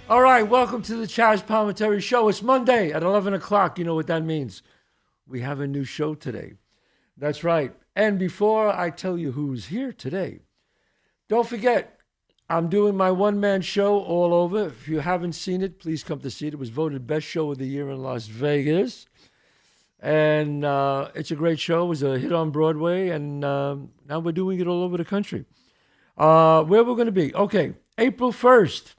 All right, welcome to the Chazz Palminteri Show. It's Monday at 11 o'clock. You know what that means. We have a new show today. That's right. And before I tell you who's here today, don't forget, I'm doing my one-man show all over. If you haven't seen it, please come to see it. It was voted best show of the year in Las Vegas. And it's a great show. It was a hit on Broadway, and now we're doing it all over the country. Where we're going to be? Okay, April 1st.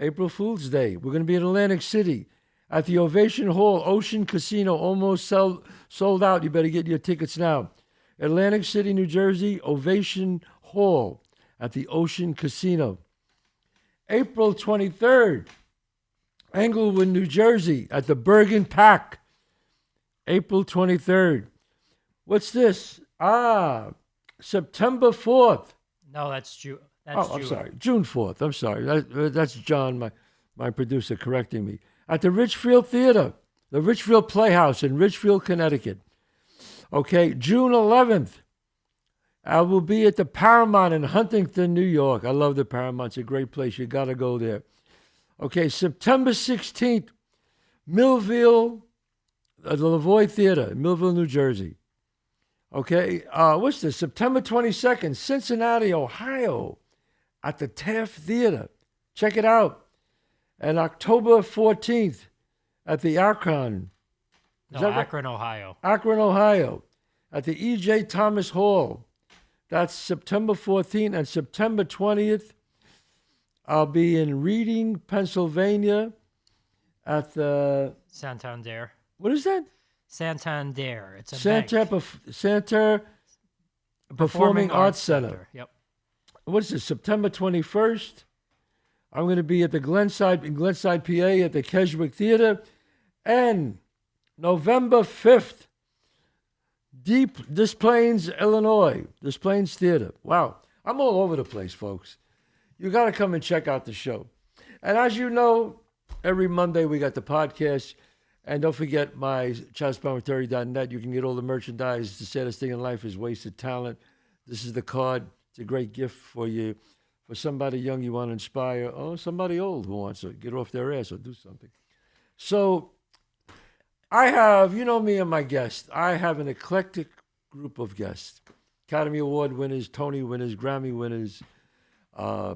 April Fool's Day. We're going to be in Atlantic City at the Ovation Hall, Ocean Casino, almost sold out. You better get your tickets now. Atlantic City, New Jersey, Ovation Hall at the Ocean Casino. April 23rd, Englewood, New Jersey at the Bergen Pack. April 23rd. What's this? September 4th. No, that's June. I'm sorry. June 4th. I'm sorry. That's John, my producer, correcting me. At the Richfield Theater, the Richfield Playhouse in Richfield, Connecticut. Okay, June 11th, I will be at the Paramount in Huntington, New York. I love the Paramount. It's a great place. You got to go there. Okay, September 16th, Millville, the Lavoie Theater, Millville, New Jersey. Okay, what's this? September 22nd, Cincinnati, Ohio, at the Taft Theater. Check it out. And October 14th at the Akron. Akron, Ohio. Akron, Ohio, at the E.J. Thomas Hall. That's September 14th. And September 20th, I'll be in Reading, Pennsylvania at the... Santander. What is that? Santander. It's a Santa Performing Arts Center. Yep. What is this? September 21st. I'm going to be at the Glenside, PA at the Keswick Theater. And November 5th, Des Plaines, Illinois, Des Plaines Theater. Wow. I'm all over the place, folks. You got to come and check out the show. And as you know, every Monday we got the podcast. And don't forget my ChazzPalminteri.net. You can get all the merchandise. The saddest thing in life is wasted talent. This is the card. It's a great gift for you, for somebody young you want to inspire, or somebody old who wants to get off their ass or do something. So I have, you know me and my guests, I have an eclectic group of guests. Academy Award winners, Tony winners, Grammy winners,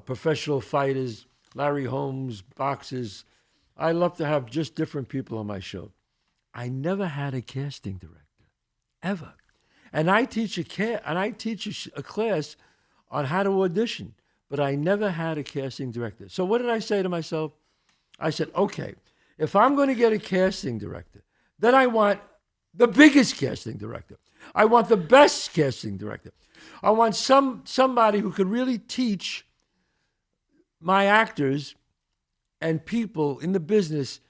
professional fighters, Larry Holmes, boxers. I love to have just different people on my show. I never had a casting director, ever. And I teach a class on how to audition, but I never had a casting director. So what did I say to myself? I said, okay, if I'm going to get a casting director, then I want the biggest casting director. I want the best casting director. I want somebody who could really teach my actors and people in the business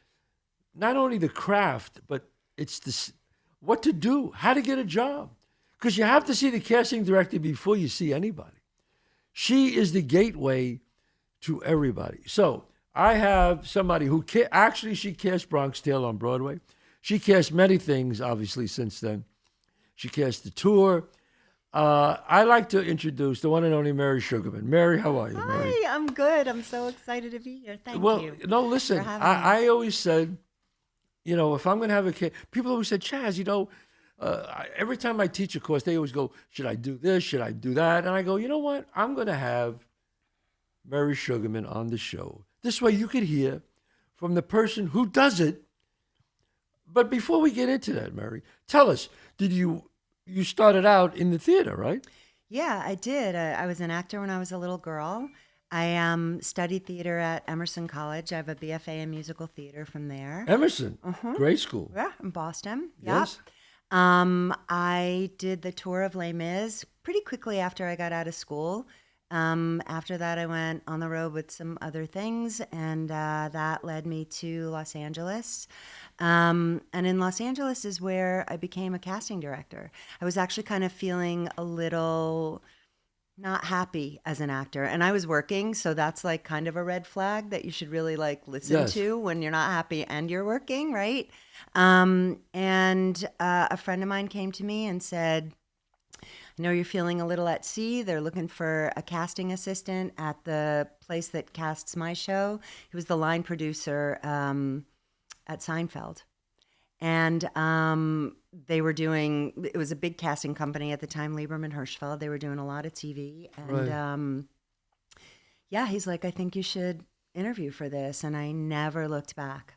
not only the craft, but it's what to do, how to get a job. Because you have to see the casting director before you see anybody. She is the gateway to everybody. So I have somebody who she cast Bronx Tale on Broadway. She cast many things, obviously, since then. She cast the tour. I like to introduce the one and only Merri Sugarman. Merri, how are you, Merri? Hi, I'm good. I'm so excited to be here. Thank you. Well, no, listen, I always said, you know, if I'm going to have a kid, people always said, Chazz, you know, every time I teach a course, they always go, should I do this? Should I do that? And I go, you know what? I'm going to have Merri Sugarman on the show. This way you could hear from the person who does it. But before we get into that, Merri, tell us, you started out in the theater, right? Yeah, I did. I was an actor when I was a little girl. I studied theater at Emerson College. I have a BFA in musical theater from there. Emerson, great school. Yeah, in Boston. Yes. Yep. I did the tour of Les Mis pretty quickly after I got out of school. After that, I went on the road with some other things, and that led me to Los Angeles. And in Los Angeles is where I became a casting director. I was actually kind of feeling a little not happy as an actor, and I was working, so that's like kind of a red flag that you should really like listen to when you're not happy and you're working, right? And a friend of mine came to me and said, I know you're feeling a little at sea. They're looking for a casting assistant at the place that casts my show. He was the line producer at Seinfeld. And they were doing, it was a big casting company at the time, Lieberman Hirschfeld. They were doing a lot of TV. And yeah, he's like, I think you should interview for this. And I never looked back.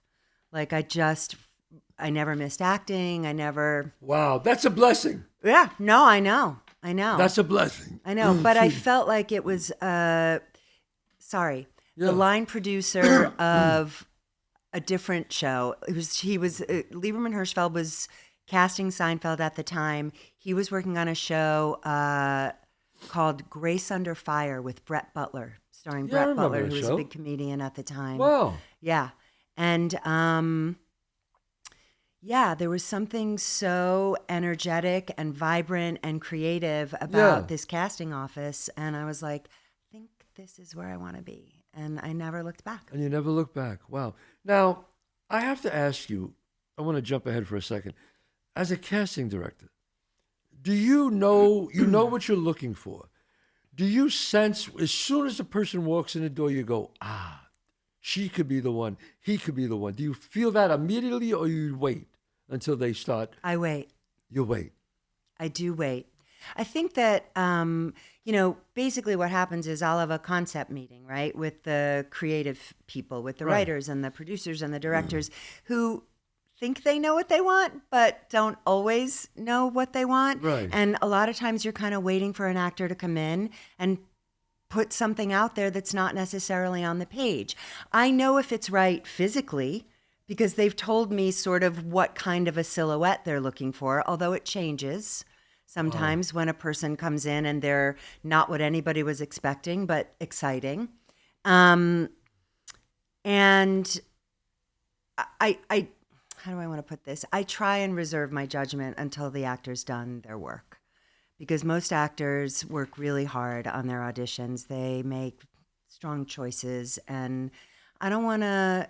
Like, I never missed acting. I never. Wow, that's a blessing. Yeah, no, I know. That's a blessing. I know, but I felt like it was, the line producer of a different show. Lieberman Hirschfeld was casting Seinfeld at the time. He was working on a show called Grace Under Fire with Brett Butler, starring Brett Butler, who was a big comedian at the time. Wow. Yeah. And there was something so energetic and vibrant and creative about this casting office. And I was like, I think this is where I want to be. And I never looked back. And you never looked back. Wow. Now, I have to ask you, I want to jump ahead for a second. As a casting director, do you know what you're looking for? Do you sense, as soon as a person walks in the door, you go, she could be the one, he could be the one. Do you feel that immediately, or you wait until they start? I wait. You wait. I do wait. I think that, basically what happens is I'll have a concept meeting, right, with the creative people, with the writers and the producers and the directors who think they know what they want, but don't always know what they want. Right. And a lot of times you're kind of waiting for an actor to come in and put something out there that's not necessarily on the page. I know if it's right physically because they've told me sort of what kind of a silhouette they're looking for, although it changes sometimes when a person comes in and they're not what anybody was expecting, but exciting. And I how do I want to put this? I try and reserve my judgment until the actor's done their work, because most actors work really hard on their auditions. They make strong choices, and I don't want to.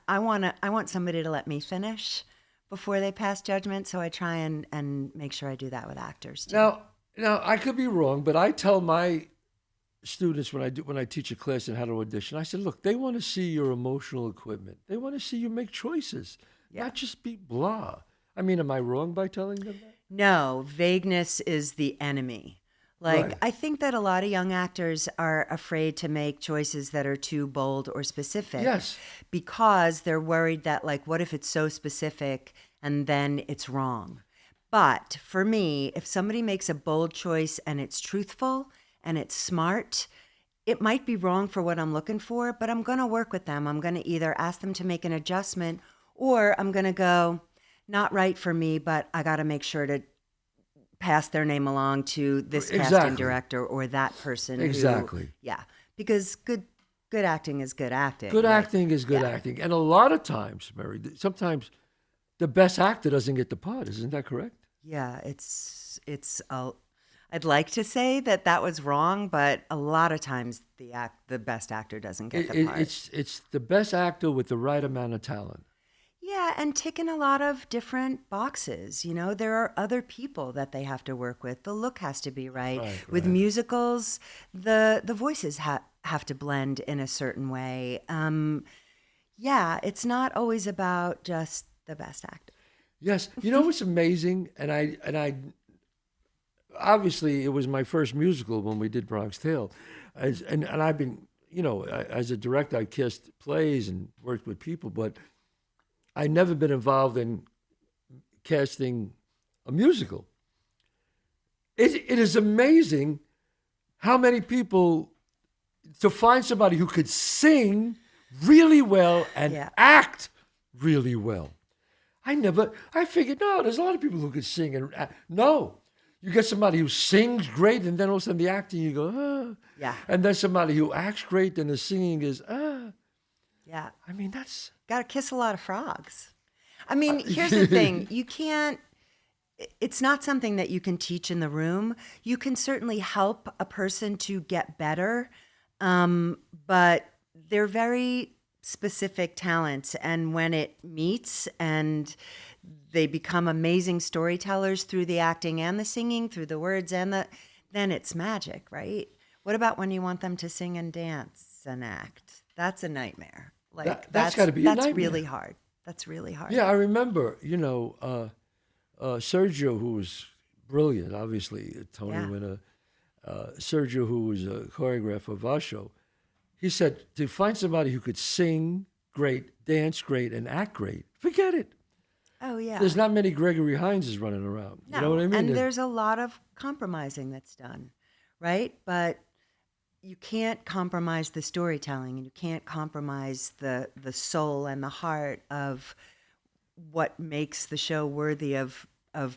I want somebody to let me finish before they pass judgment. So I try and make sure I do that with actors too. Now I could be wrong, but I tell my students when I teach a class on how to audition, I said, look, they want to see your emotional equipment. They want to see you make choices, not just be blah. I mean, am I wrong by telling them that? No, vagueness is the enemy. I think that a lot of young actors are afraid to make choices that are too bold or specific. Yes. Because they're worried that, what if it's so specific and then it's wrong? But for me, if somebody makes a bold choice and it's truthful and it's smart, it might be wrong for what I'm looking for, but I'm going to work with them. I'm going to either ask them to make an adjustment, or I'm going to go, not right for me, but I got to make sure to pass their name along to this casting director or that person. Exactly. Because good acting is good acting. Good acting is good acting. And a lot of times, Merri, sometimes the best actor doesn't get the part. Isn't that correct? Yeah, I'd like to say that was wrong, but a lot of times the best actor doesn't get the part. It's the best actor with the right amount of talent. Yeah, and ticking a lot of different boxes. There are other people that they have to work with. The look has to be right. With musicals, the voices have to blend in a certain way. It's not always about just the best actor. Yes, what's amazing, and I obviously it was my first musical when we did Bronx Tale, and I've been as a director I cast plays and worked with people, but I've never been involved in casting a musical. It is amazing how many people, to find somebody who could sing really well and act really well. I figured, no, there's a lot of people who could sing and act. No, you get somebody who sings great, and then all of a sudden the acting, you go, Yeah. And then somebody who acts great, and the singing is, Yeah. I mean, that's... Got to kiss a lot of frogs. I mean, here's the thing. It's not something that you can teach in the room. You can certainly help a person to get better, but they're very specific talents. And when it meets and they become amazing storytellers through the acting and the singing, through the words then it's magic, right? What about when you want them to sing and dance and act? That's a nightmare. Like that's got to be a that's nightmare. really hard. That's really hard. Yeah, I remember, Sergio, who was brilliant, obviously, a Tony Yeah. winner, Sergio, who was a choreographer of our show, he said to find somebody who could sing great, dance great, and act great, forget it. Oh yeah. There's not many Gregory Hineses running around. No, You know what I mean? and there's a lot of compromising that's done, right? But you can't compromise the storytelling, and you can't compromise the soul and the heart of what makes the show worthy of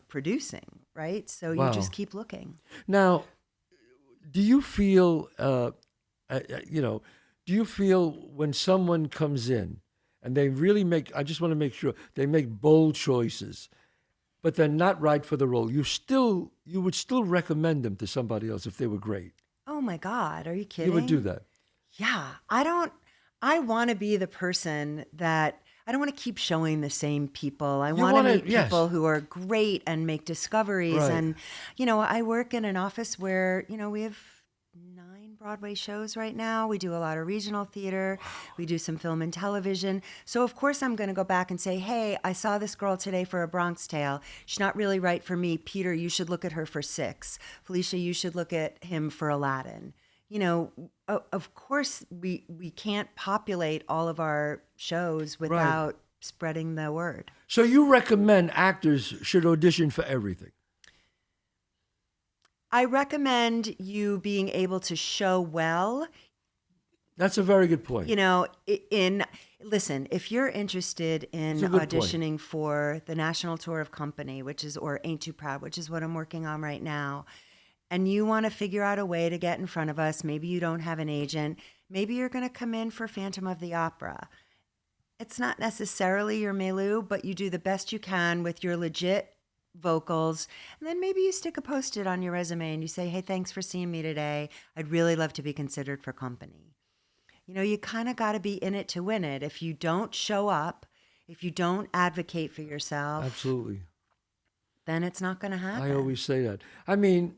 producing, right? So you Wow. just keep looking. Now, do you feel, do you feel when someone comes in and they really I just want to make sure they make bold choices, but they're not right for the role, you would still recommend them to somebody else if they were great? Oh my God, are you kidding? You would do that? Yeah, I want to be the person that I don't want to keep showing the same people. I want to wanna- meet yes. people who are great and make discoveries. Right. And, I work in an office where, we have 9 Broadway shows right now. We do a lot of regional theater. We do some film and television. So, of course, I'm going to go back and say, hey, I saw this girl today for A Bronx Tale. She's not really right for me. Peter, you should look at her for 6. Felicia, you should look at him for Aladdin. Of course, we can't populate all of our shows without spreading the word. So you recommend actors should audition for everything? I recommend you being able to show well. That's a very good point. Listen, if you're interested in It's a good point. auditioning for the National Tour of Company, or Ain't Too Proud, which is what I'm working on right now, and you want to figure out a way to get in front of us, maybe you don't have an agent, maybe you're going to come in for Phantom of the Opera. It's not necessarily your milieu, but you do the best you can with your legit vocals, and then maybe you stick a post-it on your resume and you say, hey, thanks for seeing me today. I'd really love to be considered for company. You kind of got to be in it to win it. If you don't show up, if you don't advocate for yourself, Absolutely. then it's not going to happen. I always say that. I mean,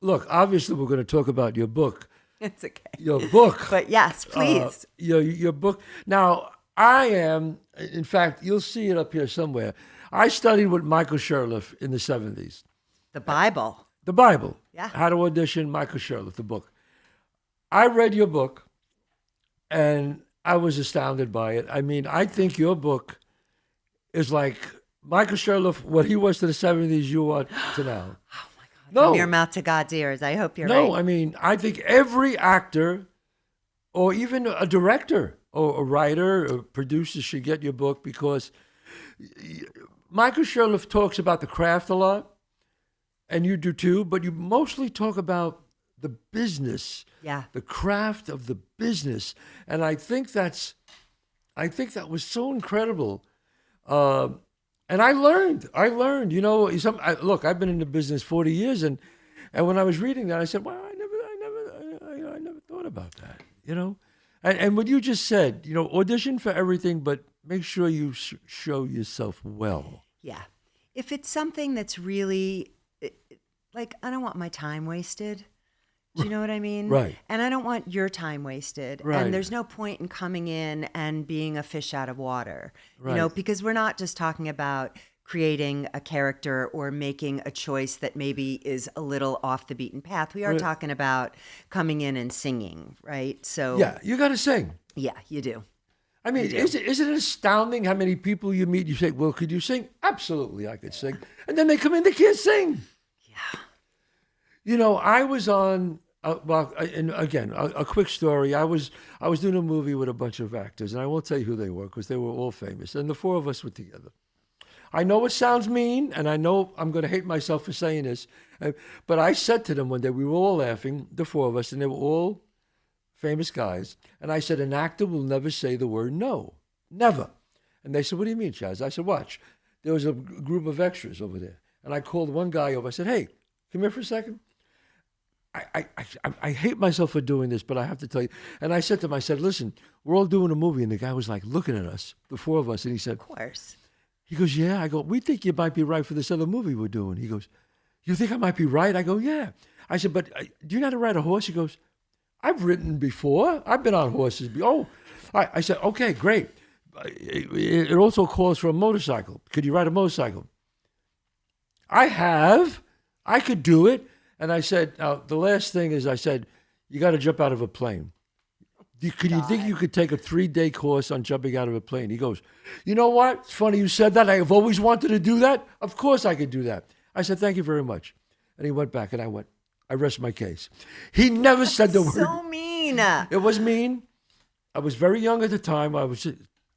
look, obviously we're going to talk about your book. It's okay. Your book. But yes, please. Your book. Now, I am, in fact, you'll see it up here somewhere. I studied with Michael Sherliff in the 70s. The Bible. The Bible. Yeah. How to Audition, Michael Sherliff, the book. I read your book, and I was astounded by it. I mean, I think your book is like Michael Sherliff, what he was to the 70s, you are to now. From your mouth to God's ears. I hope you're right. No, I mean, I think every actor or even a director or a writer or producer should get your book, because Michael Sherliff talks about the craft a lot, and you do too, but you mostly talk about the business, the craft of the business. And I think that was so incredible. And I learned, look, I've been in the business 40 years, and when I was reading that, I said, wow, I never thought about that, And what you just said, audition for everything, but make sure you show yourself well. Yeah. If it's something that's really, like, I don't want my time wasted. Do you know what I mean? Right. And I don't want your time wasted. Right. And there's no point in coming in and being a fish out of water, Right. because we're not just talking about creating a character or making a choice that maybe is a little off the beaten path. We are Right. talking about coming in and singing, right? So Yeah, you got to sing. yeah, you do. I mean, isn't it astounding how many people you meet? You say, well, could you sing? Absolutely, I could sing. And then they come in, they can't sing. Yeah. I was on, and again, a quick story. I was doing a movie with a bunch of actors, and I won't tell you who they were because they were all famous, and the 4 of us were together. I know it sounds mean, and I know I'm going to hate myself for saying this, but I said to them one day, we were all laughing, the 4 of us, and they were all famous guys, and I said, an actor will never say the word no. Never. And they said, what do you mean, Chazz? I said, watch. There was a group of extras over there, and I called one guy over. I said, hey, come here for a second. I hate myself for doing this, but I have to tell you. And I said to him, I said, listen, we're all doing a movie. And the guy was like looking at us, the 4 of us. And he said, Of course. He goes, yeah. I go, we think you might be right for this other movie we're doing. He goes, you think I might be right? I go, yeah. I said, but do you know how to ride a horse? He goes, I've ridden before. I've been on horses. I said, okay, great. It also calls for a motorcycle. Could you ride a motorcycle? I have. I could do it. And I said, the last thing is I said, you got to jump out of a plane. You think you could take a 3-day course on jumping out of a plane? He goes, you know what? It's funny you said that. I've always wanted to do that. Of course I could do that. I said, thank you very much. And he went back and I went, I rest my case. He never said the word. So mean. It was mean. I was very young at the time. I was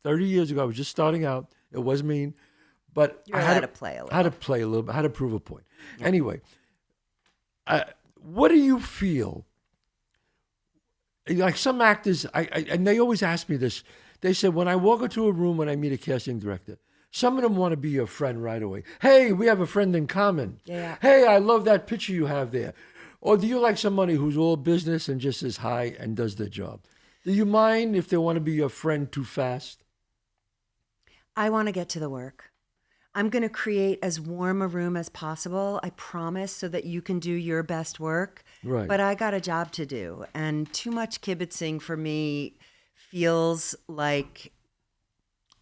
30 years ago. I was just starting out. It was mean. But You're I allowed to play a little. had to play a little bit, had to prove a point. Yeah. Anyway, what do you feel? Like some actors, and they always ask me this. They said, when I walk into a room when I meet a casting director, some of them want to be your friend right away. Hey, we have a friend in common. Yeah. Hey, I love that picture you have there. Or do you like somebody who's all business and just says hi and does their job? Do you mind if they want to be your friend too fast? I want to get to the work. I'm going to create as warm a room as possible, I promise, so that you can do your best work. Right. But I got a job to do. And too much kibitzing for me feels like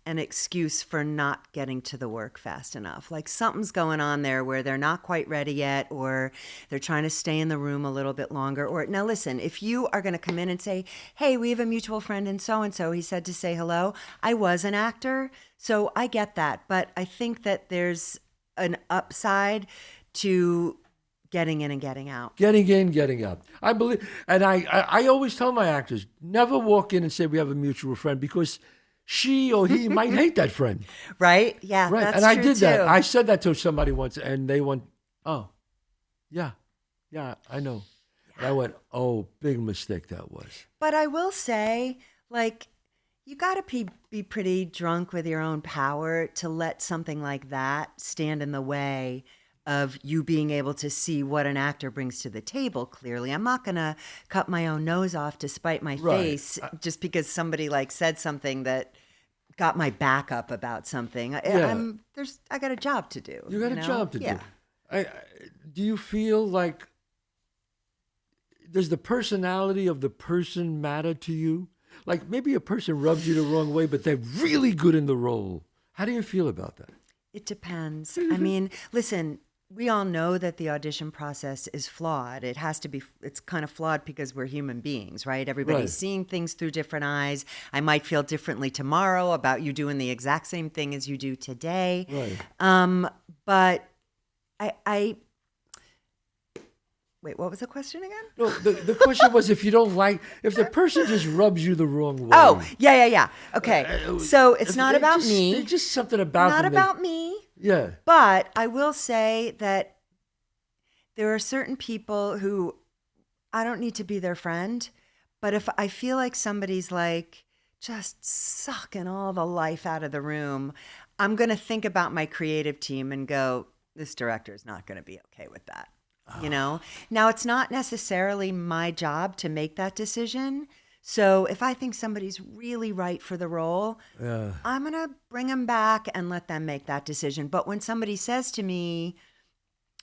an excuse for not getting to the work fast enough. Like something's going on there where they're not quite ready yet, or they're trying to stay in the room a little bit longer. Or now listen, if you are going to come in and say, hey, we have a mutual friend and so, he said to say hello. I was an actor, so I get that. But I think that there's an upside to getting in and getting out. Getting in, getting out. I believe, and I always tell my actors, never walk in and say we have a mutual friend, because she or he might hate that friend. Right? Yeah, right. that's and I true did that. too. I said that to somebody once, and they went, oh, yeah, I know. And I went, oh, big mistake that was. But I will say, like, you got to be pretty drunk with your own power to let something like that stand in the way of you being able to see what an actor brings to the table. Clearly, I'm not going to cut my own nose off to spite my face just because somebody like said something that got my back up about something. I got a job to do. You got a job to do. Do you feel like, does the personality of the person matter to you? Like maybe a person rubs you the wrong way, but they're really good in the role. How do you feel about that? It depends. I mean, listen, we all know that the audition process is flawed. It has to be, it's kind of flawed because we're human beings, right? Everybody's seeing things through different eyes. I might feel differently tomorrow about you doing the exact same thing as you do today. Right. But I wait, what was the question again? No, the question was if the person just rubs you the wrong way. Oh, yeah. Okay. So it's not about me. It's just something about Not them about me. Yeah. But I will say that there are certain people who I don't need to be their friend, but if I feel like somebody's like just sucking all the life out of the room, I'm going to think about my creative team and go, this director is not going to be okay with that. You know, now it's not necessarily my job to make that decision. So if I think somebody's really right for the role, I'm going to bring them back and let them make that decision. But when somebody says to me,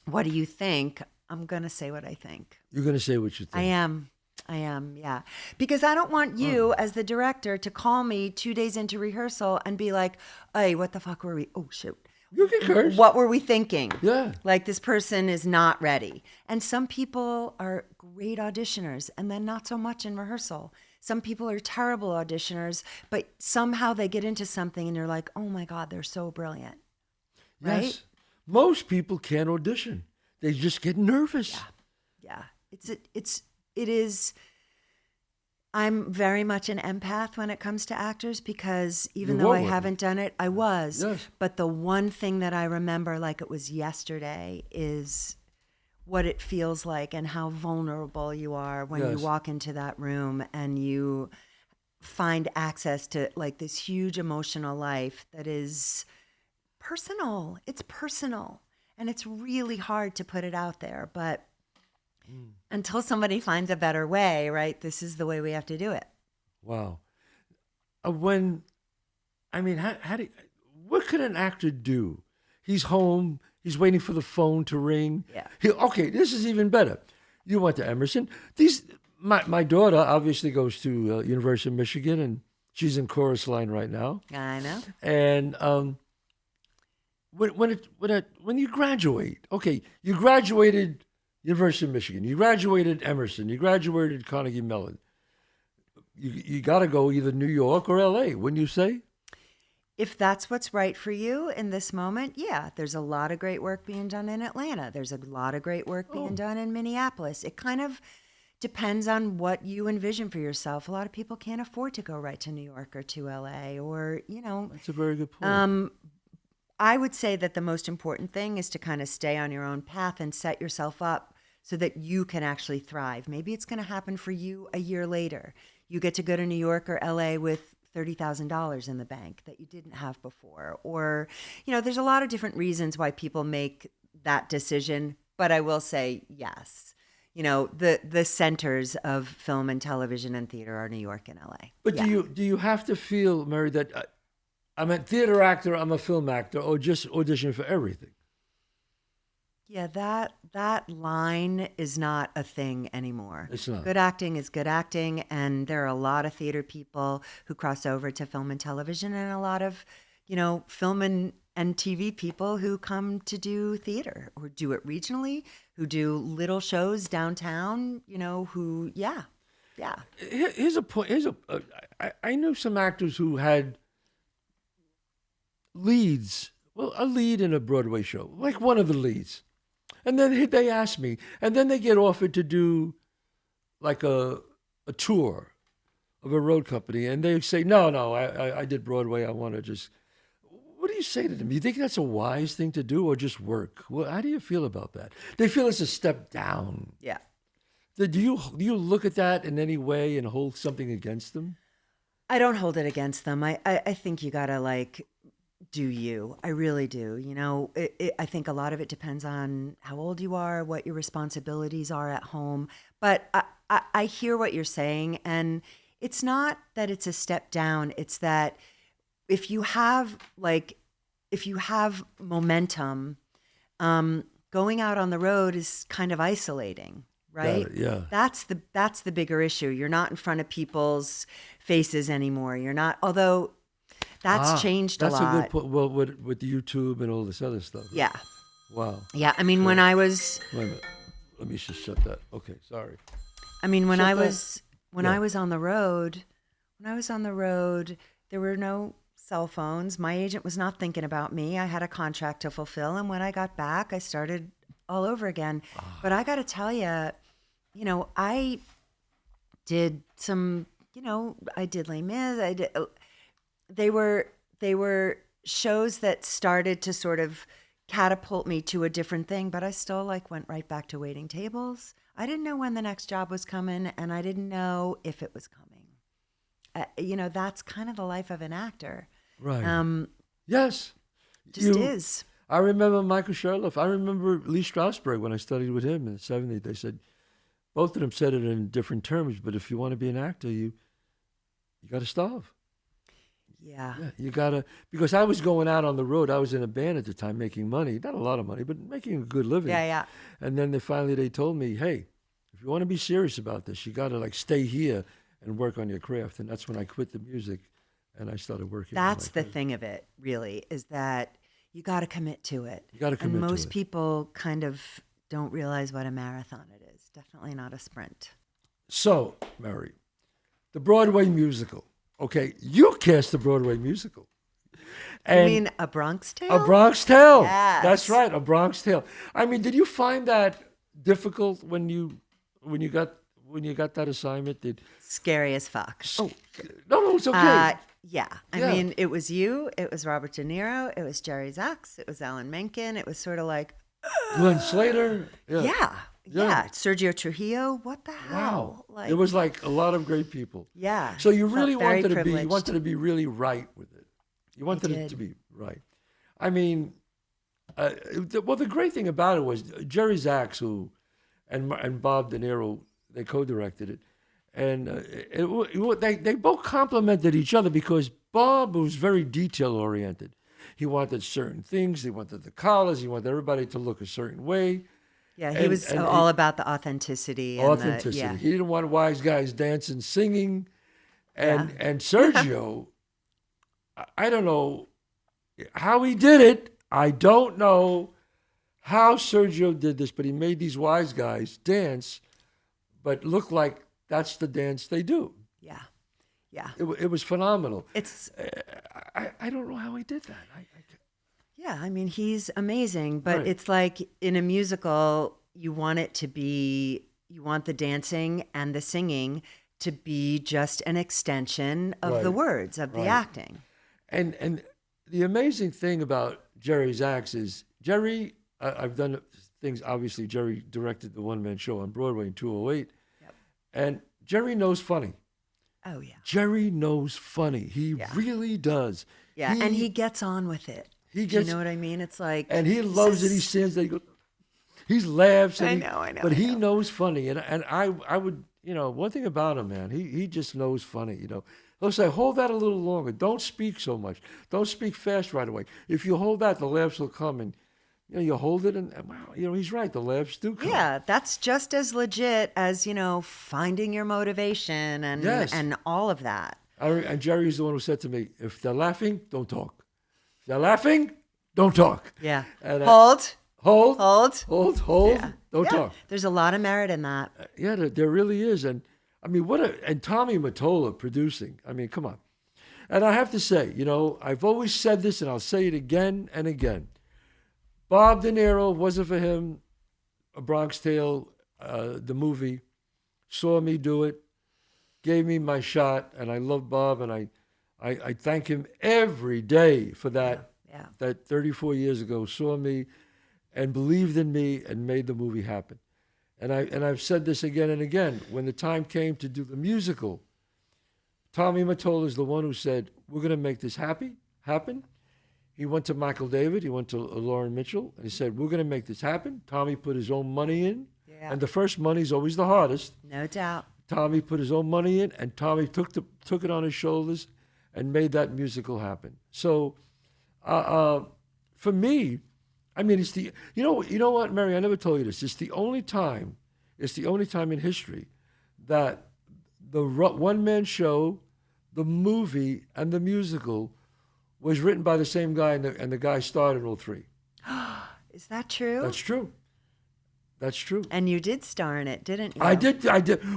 what do you think? I'm going to say what I think. You're going to say what you think. I am. Yeah. Because I don't want you as the director to call me 2 days into rehearsal and be like, hey, what the fuck were we? Oh, shoot. You can curse. What were we thinking? Yeah. Like this person is not ready. And some people are great auditioners and then not so much in rehearsal. Some people are terrible auditioners, but somehow they get into something and you're like, oh my God, they're so brilliant. Right? Yes. Most people can't audition. They just get nervous. Yeah. It is. I'm very much an empath when it comes to actors because even though I haven't done it, I was. Yes. But the one thing that I remember like it was yesterday is what it feels like and how vulnerable you are when you walk into that room and you find access to like this huge emotional life that is personal. It's personal and it's really hard to put it out there, but until somebody finds a better way, right? This is the way we have to do it. Wow. what could an actor do? He's home. He's waiting for the phone to ring. Yeah. Okay, this is even better. You went to Emerson. My daughter obviously goes to University of Michigan, and she's in chorus line right now. I know. And when you graduate, okay, you graduated University of Michigan, you graduated Emerson, you graduated Carnegie Mellon. You got to go either New York or L.A., wouldn't you say? If that's what's right for you in this moment, yeah, there's a lot of great work being done in Atlanta. There's a lot of great work being done in Minneapolis. It kind of depends on what you envision for yourself. A lot of people can't afford to go right to New York or to LA or, That's a very good point. I would say that the most important thing is to kind of stay on your own path and set yourself up so that you can actually thrive. Maybe it's going to happen for you a year later. You get to go to New York or LA with $30,000 in the bank that you didn't have before. Or, there's a lot of different reasons why people make that decision. But I will say, yes, the centers of film and television and theater are New York and LA. But do you have to feel, Merri, that I'm a theater actor, I'm a film actor, or just audition for everything? Yeah, that line is not a thing anymore. It's not. Good acting is good acting, and there are a lot of theater people who cross over to film and television, and a lot of, film and TV people who come to do theater or do it regionally, who do little shows downtown, yeah. Here's a point. I knew some actors who had leads, a lead in a Broadway show, like one of the leads. And then they ask me, and then they get offered to do like a tour of a road company, and they say, no, I did Broadway, I want to just... What do you say to them? Do you think that's a wise thing to do or just work? Well, how do you feel about that? They feel it's a step down. Yeah. Do you look at that in any way and hold something against them? I don't hold it against them. I think you got to do you. I really do. I think a lot of it depends on how old you are, what your responsibilities are at home. But I hear what you're saying. And it's not that it's a step down. It's that if you have momentum, going out on the road is kind of isolating. Right? Yeah. That's the bigger issue. You're not in front of people's faces anymore. You're not, although that's changed a lot. That's a good point. Well, with YouTube and all this other stuff. Yeah. Wow. Yeah. I mean, when I was... Wait a minute. Let me just shut that. Okay, sorry. I mean, when Shut I that. was on the road, there were no cell phones. My agent was not thinking about me. I had a contract to fulfill. And when I got back, I started all over again. But I got to tell you, I did some, I did Les Mis. They were shows that started to sort of catapult me to a different thing, but I still went right back to waiting tables. I didn't know when the next job was coming, and I didn't know if it was coming. That's kind of the life of an actor. Right. Yes. Is. I remember Michael Sherlock. I remember Lee Strasberg when I studied with him in the 70s. They said, both of them said it in different terms, but if you want to be an actor, you got to starve. Yeah. You got to, because I was going out on the road. I was in a band at the time making money, not a lot of money, but making a good living. Yeah. And then they told me, hey, if you want to be serious about this, you got to stay here and work on your craft. And that's when I quit the music and I started working. That's the thing of it, really, is that you got to commit to it. You got to commit to it. And most people kind of don't realize what a marathon it is. Definitely not a sprint. So, Merri, the Broadway musical. Okay, you cast the Broadway musical. And you mean A Bronx Tale? A Bronx Tale. Yes. That's right, A Bronx Tale. I mean, did you find that difficult when you got that assignment? Scary as fuck. Oh, no, it's okay. Yeah. I mean, it was you, it was Robert De Niro, it was Jerry Zaks, it was Alan Menken. It was sort of like... Glenn Slater. Yeah. Sergio Trujillo. What the hell? Wow. It was a lot of great people. Yeah. So you really wanted privileged. to be really right with it. You wanted it to be right. I mean, the great thing about it was Jerry Zaks, and Bob De Niro, they co-directed it. And they both complimented each other because Bob was very detail-oriented. He wanted certain things. He wanted the collars. He wanted everybody to look a certain way. Yeah, he And- was and all about the authenticity. authenticity. And He didn't want wise guys dancing, singing. And Yeah. and Sergio, I don't know how he did it. I don't know how Sergio did this, but he made these wise guys dance, but look like that's the dance they do. yeah, yeah. It was phenomenal. It's I don't know how he did that. yeah. I mean, he's amazing, but Right. it's like in a musical, you want it to be, you want the dancing and the singing to be just an extension of the Right. words of the Right. acting. And the amazing thing about Jerry's acts is Jerry. I've done things. Obviously, Jerry directed the one man show on Broadway in 208, Yep. and Jerry knows funny. Oh yeah, Jerry knows funny. He Yeah. really does. yeah, and he gets on with it. he Do you gets know what I mean? It's like, and he this loves it. is- He stands there. He laughs. And I know, But I he know. knows funny, and I would one thing about him, man. He just knows funny. He'll say, hold that a little longer. Don't speak so much. Don't speak fast right away. If you hold that, the laughs will come, and you hold it, and wow, he's right. The laughs do come. Yeah, that's just as legit as, finding your motivation and Yes. and all of that. And Jerry's the one who said to me, if they're laughing, don't talk. If they're laughing, don't talk. Yeah. And Hold. hold, Hold. Yeah. don't Yeah, talk. There's a lot of merit in that. Yeah, there really is. And I mean, and Tommy Mottola producing. I mean, come on. And I have to say, I've always said this, and I'll say it again and again. Bob De Niro, wasn't for him, A Bronx Tale, the movie, saw me do it, gave me my shot, and I love Bob, and I thank him every day for that. Yeah. That 34 years ago saw me and believed in me and made the movie happen. And I've said this again and again. When the time came to do the musical, Tommy Mottola is the one who said, we're going to make this happen. He went to Michael David, he went to Lauren Mitchell, and he said, we're going to make this happen. Tommy put his own money in, Yeah. and the first money is always the hardest. No doubt. Tommy put his own money in, and Tommy took it on his shoulders and made that musical happen. So, for me, I mean, it's the you know what, Merri, I never told you this. It's the only time in history that the one man show, the movie, and the musical was written by the same guy, and the guy starred in all three. Is that true? That's true. That's true. And you did star in it, didn't you? I did.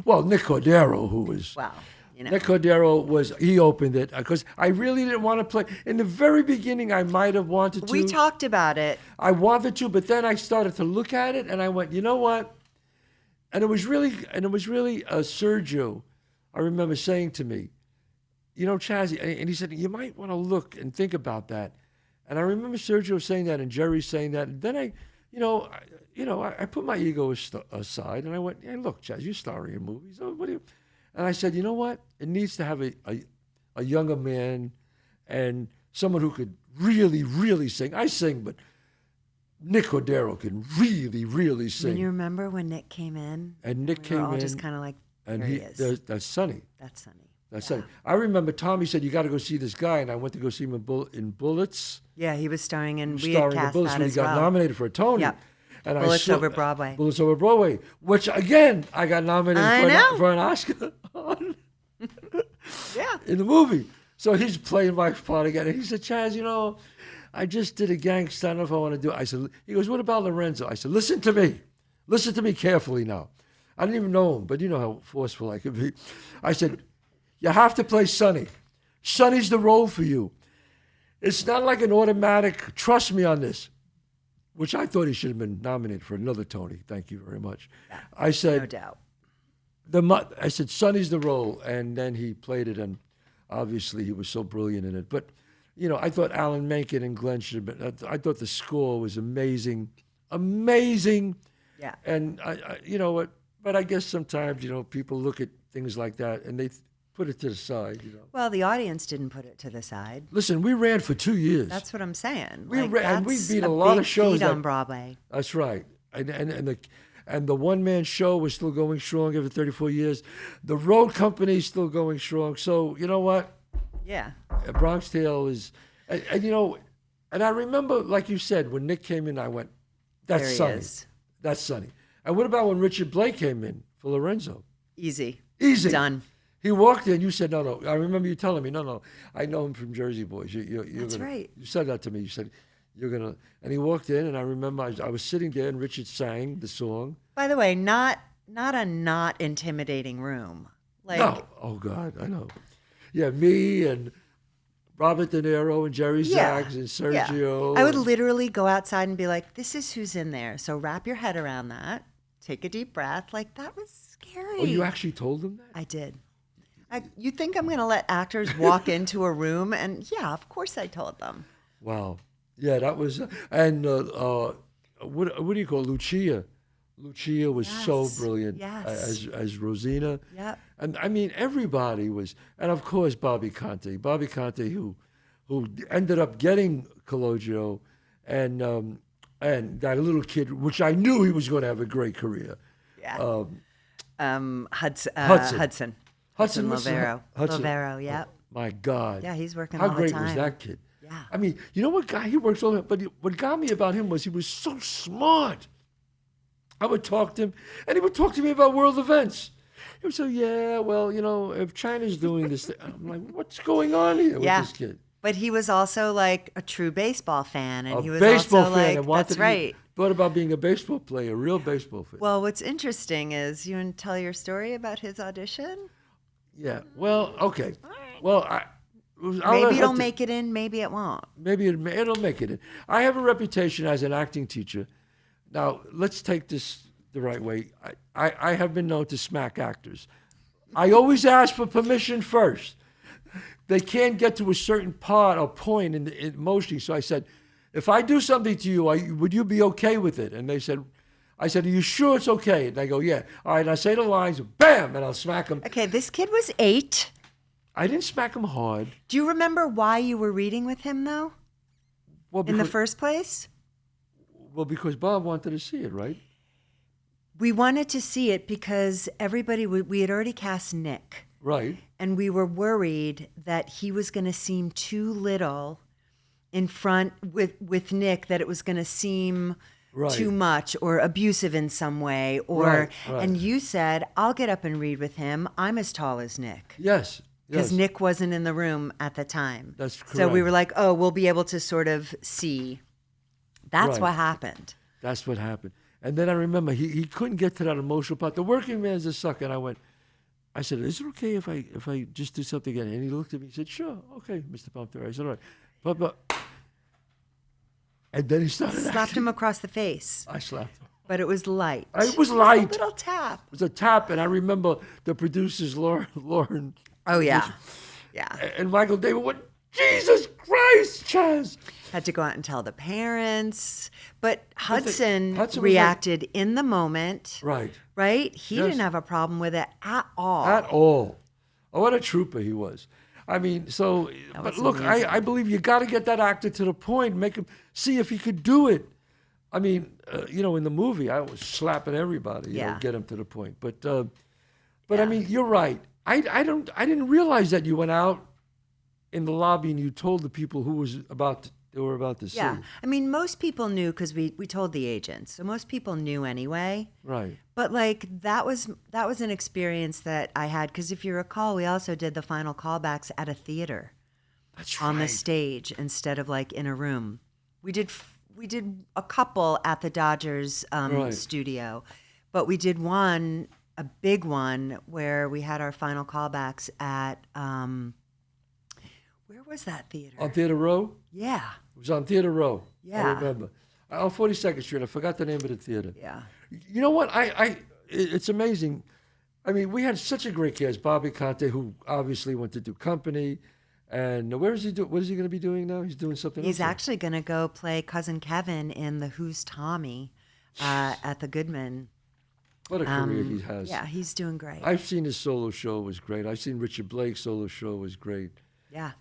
Well, Nick Cordero, who was Wow. Nick Cordero he opened it because I really didn't want to play. In the very beginning, I might have wanted to. We talked about it. I wanted to, but then I started to look at it, and I went, you know what? And it was really Sergio. I remember saying to me, Chazz, and he said, you might want to look and think about that. And I remember Sergio saying that, and Jerry saying that, and then I put my ego aside, and I went, hey, look, Chazz, you're starring in movies. What do you? And I said, you know what? It needs to have a younger man and someone who could really, really sing. I sing, but Nick Cordero can really, really sing. Can you remember when Nick came in? And Nick We came were all in, just kind of like, and there he is. that's Sonny. That's Sonny. That's Sonny. I remember Tommy said, you got to go see this guy, and I went to go see him in Bullets. Yeah, he was starring in. We had Starring in cast Bullets that when he as got well. nominated for a Tony. Yep. And Bullets Over Broadway. Bullets Over Broadway, which again I got nominated I know. for an Oscar on Yeah. in the movie. So he's playing my part again, and he said, Chazz, I just did a gangster. I don't know if I want to do it. I said, he goes, what about Lorenzo? I said, listen to me carefully now. I didn't even know him, but you know how forceful I could be. I said, you have to play Sonny. Sonny's the role for you. It's not like an automatic, trust me on this, which I thought he should have been nominated for another Tony. Thank you very much. I No said, doubt. I said, Sonny's the role, and then he played it, and obviously he was so brilliant in it. But, I thought Alan Menken and Glenn should have been, I thought the score was amazing. Yeah. And, but I guess sometimes, people look at things like that, and they put it to the side, Well, the audience didn't put it to the side. Listen, we ran for 2 years. That's what I'm saying. We Like, ran- and we that's beat a lot of big shows feat on that- Broadway. That's right. And the one-man show was still going strong after 34 years. The road company is still going strong. So, you know what? Yeah. Bronx Tale is, and And I remember, like you said, when Nick came in, I went, that's There he Sonny. is. That's Sonny. And what about when Richard Blake came in for Lorenzo? Easy. Easy. Done. He walked in. You said, no. I remember you telling me, no. I know him from Jersey Boys. You're That's gonna, right. You said that to me. You said, you're going to. And he walked in, and I remember I was sitting there, and Richard sang the song. By the way, not a not intimidating room. Like, No. Oh, God, I know. Yeah, me and Robert De Niro and Jerry Zaks and Sergio. I would literally go outside and be like, this is who's in there. So wrap your head around that. Take a deep breath. Like, that was scary. Oh, you actually told him that? I did. You think I'm going to let actors walk into a room? And yeah, of course I told them. Wow. Yeah, that was, and what do you call it? Lucia? Lucia was so Yes, brilliant yes. as Rosina. Yep. And I mean, everybody was, and of course Bobby Conte, who ended up getting Cologio, and that little kid, which I knew he was going to have a great career. Yeah. Hudson. Hudson. Hudson what's the- Lovero. Hudson. Lovero, yep. My God. Yeah, he's working How all the great time. was that kid? Yeah. I mean, you know what guy he works all, but what got me about him was he was so smart. I would talk to him, and he would talk to me about world events. He would say, "Yeah, well, if China's doing this," I'm like, "What's going on here with this kid?" But he was also like a true baseball fan, and he was baseball also fan, like, and wanted that's to right. thought about being a baseball player, a real baseball fan. Well, what's interesting is you want to tell your story about his audition. Yeah. Well, okay. Well, Maybe it'll make it in, maybe it won't. Maybe it'll make it in. I have a reputation as an acting teacher. Now, let's take this the right way. I have been known to smack actors. I always ask for permission first. They can't get to a certain part or point in emotionally. So I said, if I do something to you, would you be okay with it? And I said, are you sure it's okay? And they go, yeah. All right, and I say the lines, bam, and I'll smack them. Okay, this kid was 8. I didn't smack him hard. Do you remember why you were reading with him, though, Well, in the first place? Well, because Bob wanted to see it, right? We wanted to see it because we had already cast Nick. Right. And we were worried that he was going to seem too little in front with Nick, that it was going to seem too much or abusive in some way. Or And you said, I'll get up and read with him. I'm as tall as Nick. Yes. Because Nick wasn't in the room at the time. That's correct. So we were like, oh, we'll be able to sort of see. That's what happened. That's what happened. And then I remember he couldn't get to that emotional part. The working man's a sucker. And I said, is it okay if I just do something again? And he looked at me and said, sure, okay, Mr. Palminteri. I said, all right. But and then he started Slapped him across the face. I slapped him. But it was light. It was light. A little tap. It was a tap. And I remember the producers, Lauren. Oh, yeah. Yeah. And Michael David went, Jesus Christ, Chazz. Had to go out and tell the parents. But Hudson Hudson was reacted in the moment. Right. Right? He didn't have a problem with it at all. At all. Oh, what a trooper he was. I mean, but look, I believe you got to get that actor to the point, make him see if he could do it. I mean, in the movie, I was slapping everybody, get him to the point. But I mean, you're right. I didn't realize that you went out in the lobby and you told the people they were about to see. Yeah. I mean, most people knew because we told the agents. So most people knew anyway. Right. But like that was an experience that I had because if you recall, we also did the final callbacks at a theater. That's on right. the stage instead of like in a room. We did a couple at the Dodgers studio, but we did a big one where we had our final callbacks at where was that theater? On Theater Row? Yeah. It was on Theater Row. Yeah. I remember. On 42nd Street. I forgot the name of the theater. Yeah. You know what? It's amazing. I mean, we had such a great cast. Bobby Conte, who obviously went to do Company. And where is he doing? What is he going to be doing now? He's doing something else. He's actually going to go play Cousin Kevin in the Who's Tommy at the Goodman. What a career he has. Yeah, he's doing great. I've seen his solo show. It was great. I've seen Richard Blake's solo show. It was great. Yeah.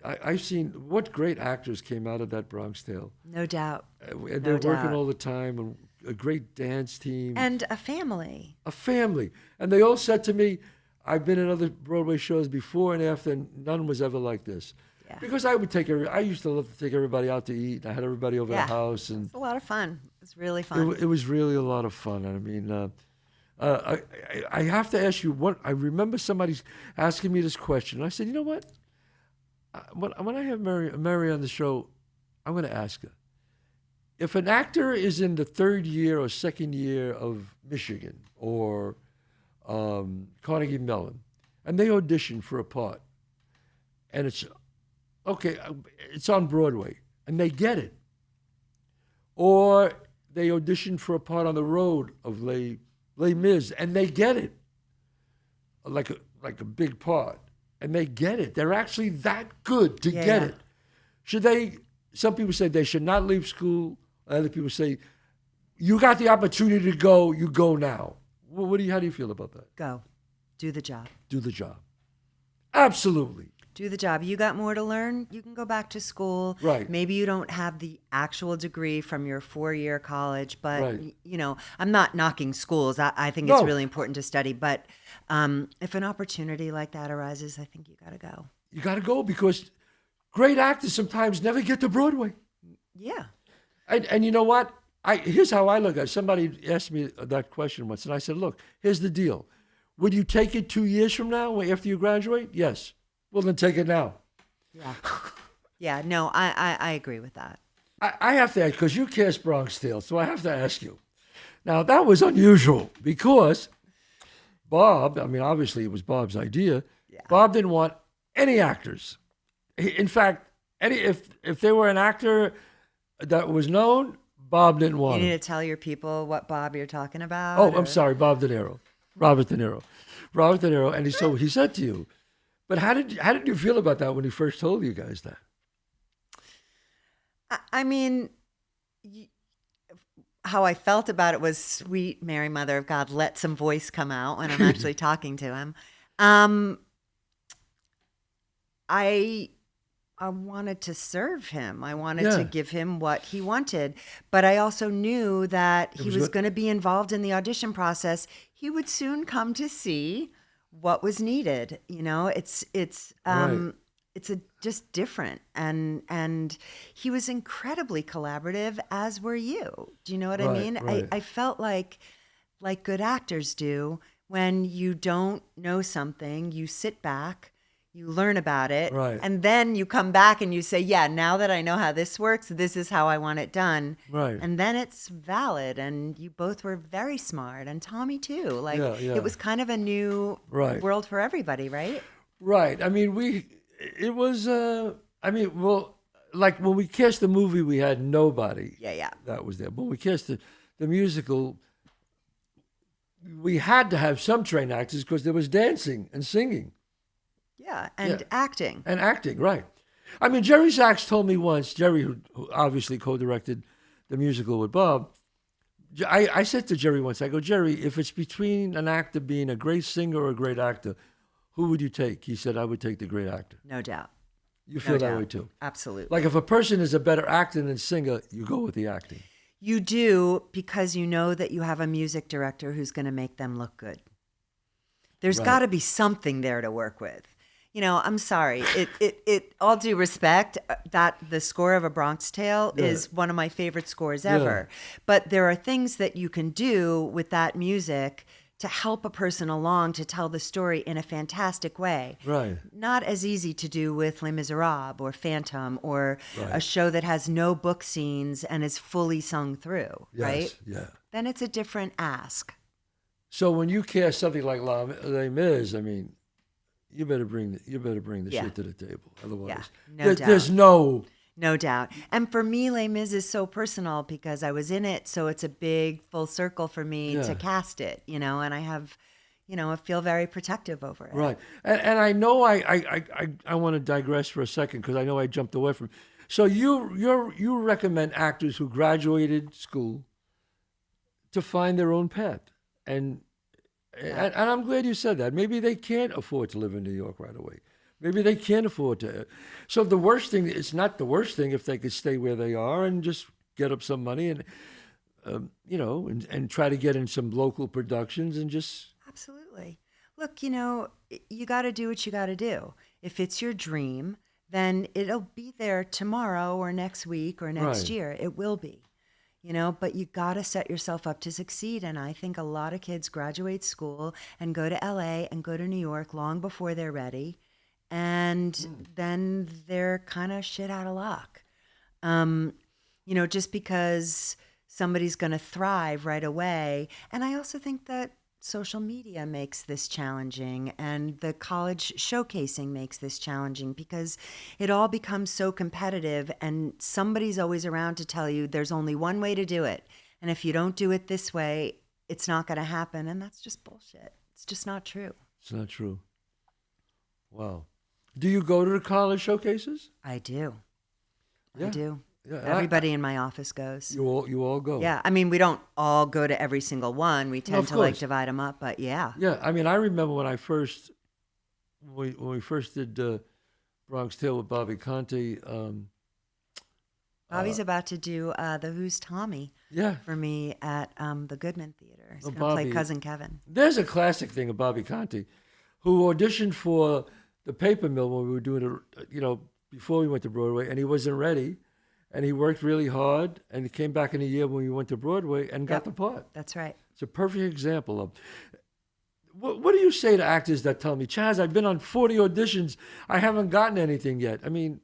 I've seen what great actors came out of that Bronx Tale. No doubt. And they're working all the time, and a great dance team. And a family. A family. And they all said to me, I've been in other Broadway shows before and after, and none was ever like this. Yeah. Because I would I used to love to take everybody out to eat. I had everybody over Yeah. the house, and It's a lot of fun. It's really fun. it was really a lot of fun. I mean, I have to ask you what I remember somebody asking me this question. I said, you know what? When I have Merri on the show, I'm going to ask her if an actor is in the third year or second year of Michigan or Carnegie Mellon, and they audition for a part, and it's okay, it's on Broadway, and they get it, or they audition for a part on the road of Les Mis, and they get it, like a big part, and they get it. They're actually that good to get it. Should they? Some people say they should not leave school. Other people say, you got the opportunity to go, you go now. How do you feel about that? Go. Do the job. Do the job. Absolutely. Do the job. You got more to learn, you can go back to school. Right. Maybe you don't have the actual degree from your 4-year college, but, Right. I'm not knocking schools. I think No. it's really important to study. But if an opportunity like that arises, I think you got to go. You got to go because great actors sometimes never get to Broadway. Yeah. And you know what? Here's how I look at it. Somebody asked me that question once, and I said, look, here's the deal. Would you take it 2 years from now after you graduate? Yes. Well, then take it now. Yeah. Yeah. No, I agree with that. I have to ask, because you cast Bronx Tale, so I have to ask you. Now, that was unusual because Bob, I mean, obviously it was Bob's idea. Yeah. Bob didn't want any actors. In fact, if there were an actor that was known, Bob didn't You want need him. to tell your people what Bob you're talking about. Oh, or- I'm sorry, Robert De Niro, and he said to you. But how did you feel about that when he first told you guys that? I mean, how I felt about it was, sweet Mary, Mother of God, let some voice come out when I'm actually talking to him. I wanted to serve him. I wanted to give him what he wanted. But I also knew that he was going to be involved in the audition process. He would soon come to see what was needed. It's just different. And he was incredibly collaborative, as were you. Do you know what I mean? Right. I felt like good actors do, when you don't know something, you sit back, you learn about it, Right. and then you come back and you say, yeah, now that I know how this works, this is how I want it done. Right. And then it's valid. And you both were very smart. And Tommy, too. Yeah. It was kind of a new Right. world for everybody, right? Right. I mean, like when we cast the movie, we had nobody. Yeah. That was there. But when we cast the musical, we had to have some trained actors because there was dancing and singing. Yeah. And acting. And acting, right. I mean, Jerry Sachs told me once, Jerry, who obviously co-directed the musical with Bob, I said to Jerry once, I go, Jerry, if it's between an actor being a great singer or a great actor, who would you take? He said, I would take the great actor. No doubt. You feel No that doubt. way too? Absolutely. Like if a person is a better actor than singer, you go with the acting. You do, because you know that you have a music director who's going to make them look good. There's Right. got to be something there to work with. I'm sorry. It all due respect, that the score of A Bronx Tale is one of my favorite scores ever. But there are things that you can do with that music to help a person along to tell the story in a fantastic way. Right. Not as easy to do with Les Miserables or Phantom or Right. a show that has no book scenes and is fully sung through, Yes. right? Yeah. Then it's a different ask. So when you cast something like Les Mis, I mean, you better bring the Yeah. shit to the table. Otherwise, Yeah, no doubt. there's no. No doubt. And for me, Les Mis is so personal because I was in it. So it's a big full circle for me Yeah. to cast it, and I have, I feel very protective over it. Right. And I know I want to digress for a second because I know I jumped away from. So you recommend actors who graduated school to find their own path, and I'm glad you said that. Maybe they can't afford to live in New York right away. Maybe they can't afford to. So the worst thing, it's not the worst thing if they could stay where they are and just get up some money and, and try to get in some local productions and just. Absolutely. Look, you got to do what you got to do. If it's your dream, then it'll be there tomorrow or next week or next Right. year. It will be, but you got to set yourself up to succeed. And I think a lot of kids graduate school and go to LA and go to New York long before they're ready. And then they're kind of shit out of luck. Just because somebody's going to thrive right away. And I also think that social media makes this challenging, and the college showcasing makes this challenging because it all becomes so competitive, and somebody's always around to tell you there's only one way to do it. And if you don't do it this way, it's not going to happen. And that's just bullshit. It's just not true. It's not true. Wow. Do you go to the college showcases? I do. Yeah. I do. Yeah, Everybody in my office goes. You all go. Yeah, I mean, we don't all go to every single one. We tend of to like course. divide them up, but yeah. Yeah, I mean, I remember when we first did Bronx Tale with Bobby Conte. Bobby's about to do the Who's Tommy Yeah, for me at the Goodman Theater. He's Oh, going to play Bobby. Cousin Kevin. there's a classic thing of Bobby Conte, who auditioned for the Paper Mill when we were doing it, before we went to Broadway, and he wasn't ready, and he worked really hard, and he came back in a year when we went to Broadway and got Yep. the part. That's right. It's a perfect example of. What do you say to actors that tell me, Chazz, I've been on 40 auditions, I haven't gotten anything yet? I mean,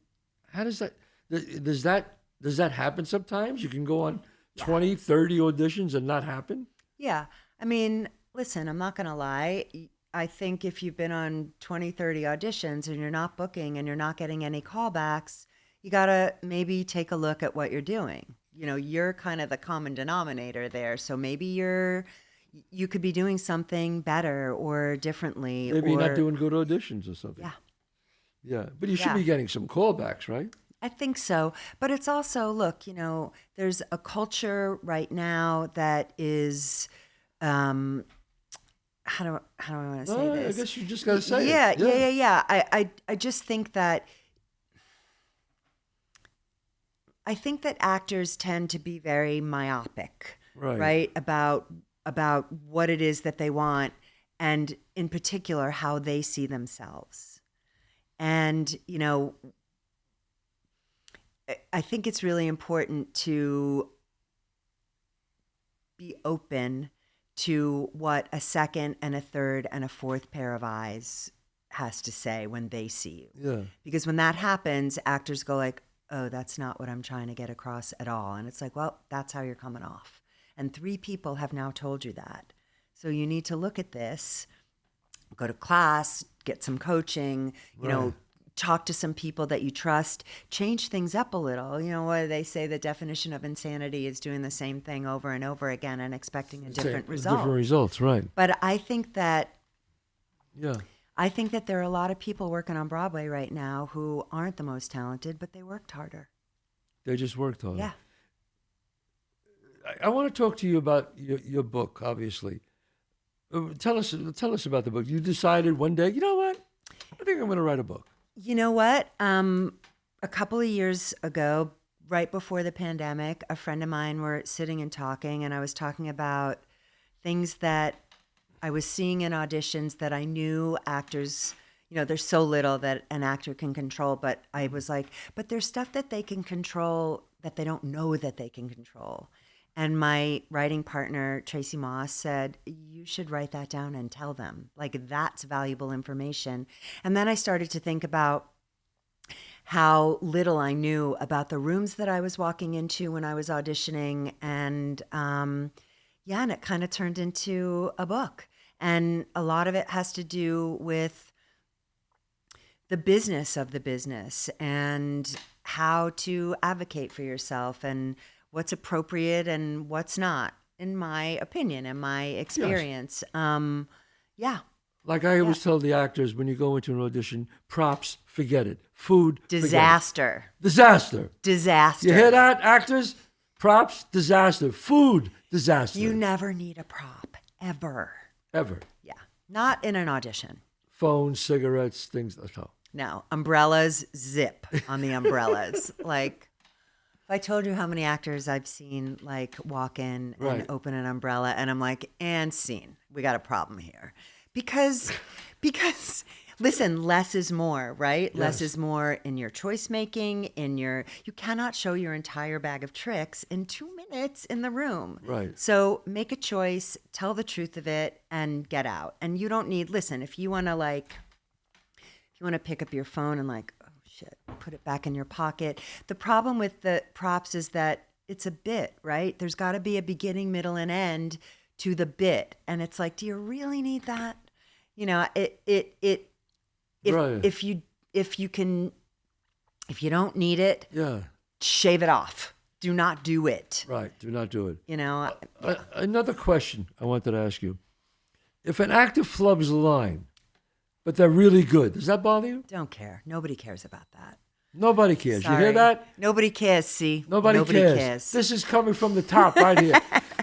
how does that, does that happen sometimes? You can go on 20, 30 auditions and not happen? Yeah. I mean, listen, I'm not going to lie. I think if you've been on 20, 30 auditions and you're not booking and you're not getting any callbacks, you got to maybe take a look at what you're doing. You're kind of the common denominator there. So maybe you could be doing something better or differently. Maybe you're or, not doing good auditions or something. Yeah. Yeah, but you should Yeah. be getting some callbacks, right? I think so. But it's also, look, there's a culture right now that is, how do I want to say No, this? I guess you just got to say Yeah. it. I just think that actors tend to be very myopic, Right. About what it is that they want, and in particular how they see themselves. And I think it's really important to be open to what a second and a third and a fourth pair of eyes has to say when they see you. Yeah. Because when that happens, actors go like, oh, that's not what I'm trying to get across at all. And it's like, well, that's how you're coming off. And 3 people have now told you that. So you need to look at this, go to class, get some coaching, Right. talk to some people that you trust, change things up a little. What do they say? The definition of insanity is doing the same thing over and over again and expecting a different result. Different results, right. But I think that Yeah. there are a lot of people working on Broadway right now who aren't the most talented, but they worked harder. They just worked on Yeah. it. I want to talk to you about your book, obviously. Tell us about the book. You decided one day, you know what? I think I'm going to write a book. You know what? A couple of years ago, right before the pandemic, a friend of mine were sitting and talking, and I was talking about things that I was seeing in auditions that I knew actors, there's so little that an actor can control, but I was like, but there's stuff that they can control that they don't know that they can control. And my writing partner, Tracy Moss, said, you should write that down and tell them. Like, that's valuable information. And then I started to think about how little I knew about the rooms that I was walking into when I was auditioning. And and it kind of turned into a book. And a lot of it has to do with the business of the business and how to advocate for yourself and what's appropriate and what's not, in my opinion, in my experience. Yeah. Like I always tell the actors when you go into an audition, props, forget it. Food, forget it. Disaster. Disaster. Disaster. You hear that, actors? Props, disaster. Food, disaster. You never need a prop, ever. Ever. Yeah. Not in an audition. Phones, cigarettes, things like that. No. Umbrellas, zip on the umbrellas. Like, if I told you how many actors I've seen like walk in Right. and open an umbrella and I'm like, and scene, we got a problem here. Because Listen, less is more, right? Less Yes. is more in your choice making, you cannot show your entire bag of tricks in 2 minutes in the room. Right. So make a choice, tell the truth of it, and get out. And you don't need, listen, if you want to pick up your phone and like, oh shit, put it back in your pocket. The problem with the props is that it's a bit, right? There's got to be a beginning, middle, and end to the bit. And it's like, do you really need that? You know, Right. if you don't need it, Yeah. shave it off. Do not do it. Right. Do not do it. You know, Another question I wanted to ask you. If an actor flubs a line, but they're really good, does that bother you? don't care. Nobody cares about that. Nobody cares. You Sorry. hear that? Nobody cares, see? Nobody cares. This is coming from the top right here.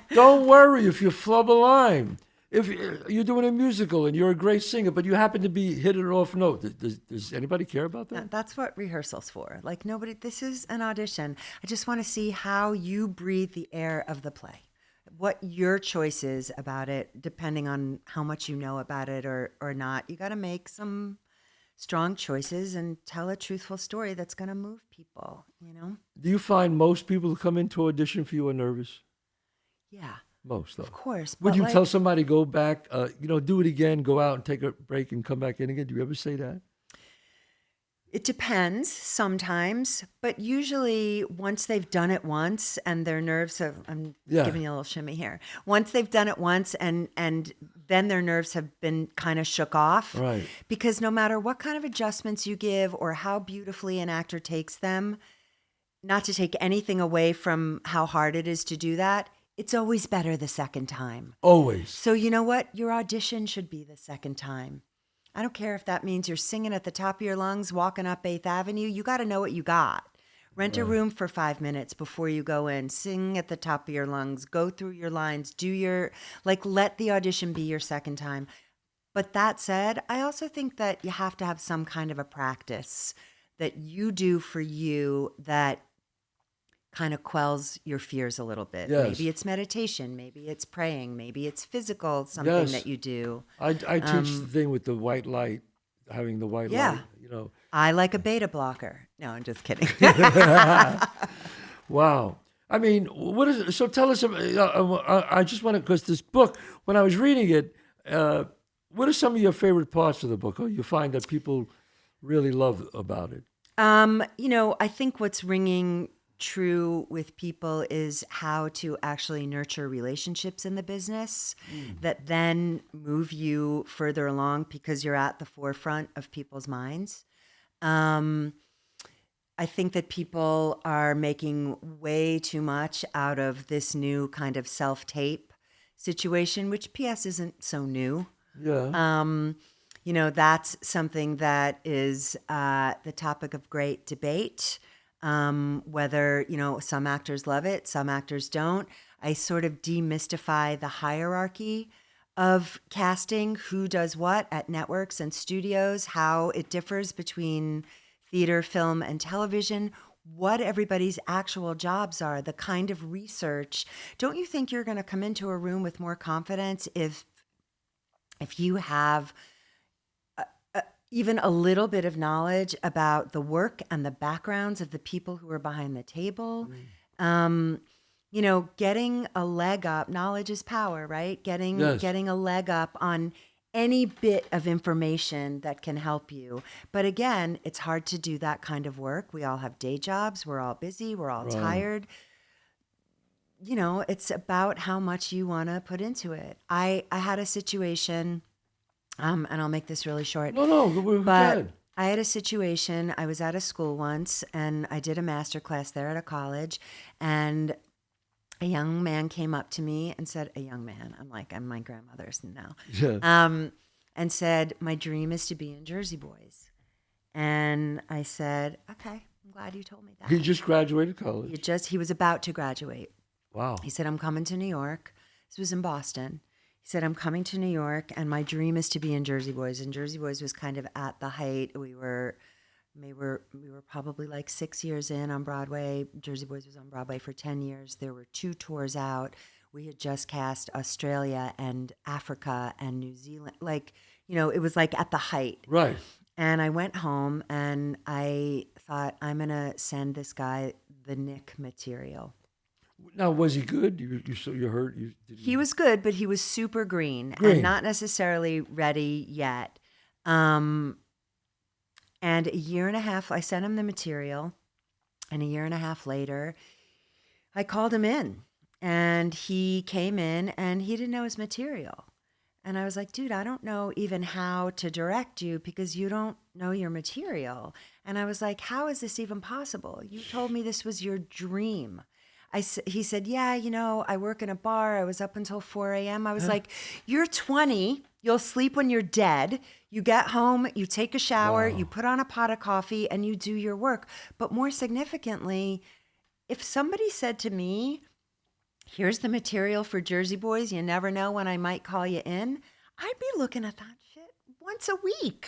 Don't worry if you flub a line. If you're doing a musical and you're a great singer, but you happen to be hitting an off note, does anybody care about that? That's what rehearsal's for. Like nobody, this is an audition. I just want to see how you breathe the air of the play. What your choice is about it, depending on how much you know about it or not. You got to make some strong choices and tell a truthful story that's going to move people, you know? Do you find most people who come into audition for you are nervous? Yeah, Most, though. of course. Would but you like, tell somebody go back, do it again, go out and take a break and come back in again? Do you ever say that? It depends sometimes, but usually once they've done it once and their nerves have, I'm Yeah. giving you a little shimmy here. Once they've done it once and then their nerves have been kind of shook off. Right. Because no matter what kind of adjustments you give or how beautifully an actor takes them, not to take anything away from how hard it is to do that, it's always better the second time. Always. So you know what? Your audition should be the second time. I don't care if that means you're singing at the top of your lungs, walking up 8th Avenue. You got to know what you got. Rent a room for 5 minutes before you go in. Sing at the top of your lungs. Go through your lines. Let the audition be your second time. But that said, I also think that you have to have some kind of a practice that you do for you that kind of quells your fears a little bit. Yes. Maybe it's meditation, maybe it's praying, maybe it's physical, something Yes. that you do. I teach the thing with the white light, having the white Yeah. light, you know. I like a beta blocker. No, I'm just kidding. Wow. I mean, what is it? So tell us, I just want to, because this book, when I was reading it, what are some of your favorite parts of the book, or you find that people really love about it? I think what's ringing true with people is how to actually nurture relationships in the business that then move you further along because you're at the forefront of people's minds. I think that people are making way too much out of this new kind of self-tape situation, which PS isn't so new. Yeah. That's something that is the topic of great debate. Whether, some actors love it, some actors don't. I sort of demystify the hierarchy of casting, who does what at networks and studios, how it differs between theater, film, and television, what everybody's actual jobs are, the kind of research. Don't you think you're going to come into a room with more confidence if you have even a little bit of knowledge about the work and the backgrounds of the people who are behind the table? Getting a leg up, knowledge is power, right? Getting a leg up on any bit of information that can help you. But again, it's hard to do that kind of work. We all have day jobs. We're all busy. We're all tired. It's about how much you want to put into it. I had a situation, and I'll make this really short. No, we're But good. I had a situation. I was at a school once, and I did a master class there at a college, and a young man came up to me and said, a young man, I'm my grandmother's now, Yeah. and said, my dream is to be in Jersey Boys. And I said, okay, I'm glad you told me that. He just graduated college. He was about to graduate. Wow. He said, I'm coming to New York. This was in Boston. He said, I'm coming to New York, and my dream is to be in Jersey Boys. And Jersey Boys was kind of at the height. We were probably like 6 years in on Broadway. Jersey Boys was on Broadway for 10 years. There were 2 tours out. We had just cast Australia and Africa and New Zealand. Like, it was like at the height. Right. And I went home and I thought, I'm going to send this guy the Nick material. Now, was he good? You heard? He was good, but he was super green. Green. And not necessarily ready yet. And a year and a half, I sent him the material. And a year and a half later, I called him in. And he came in and he didn't know his material. And I was like, dude, I don't know even how to direct you because you don't know your material. And I was like, how is this even possible? You told me this was your dream. He said, yeah, I work in a bar. I was up until 4 a.m. I was like, you're 20. You'll sleep when you're dead. You get home, you take a shower, you put on a pot of coffee, and you do your work. But more significantly, if somebody said to me, here's the material for Jersey Boys, you never know when I might call you in, I'd be looking at that shit once a week.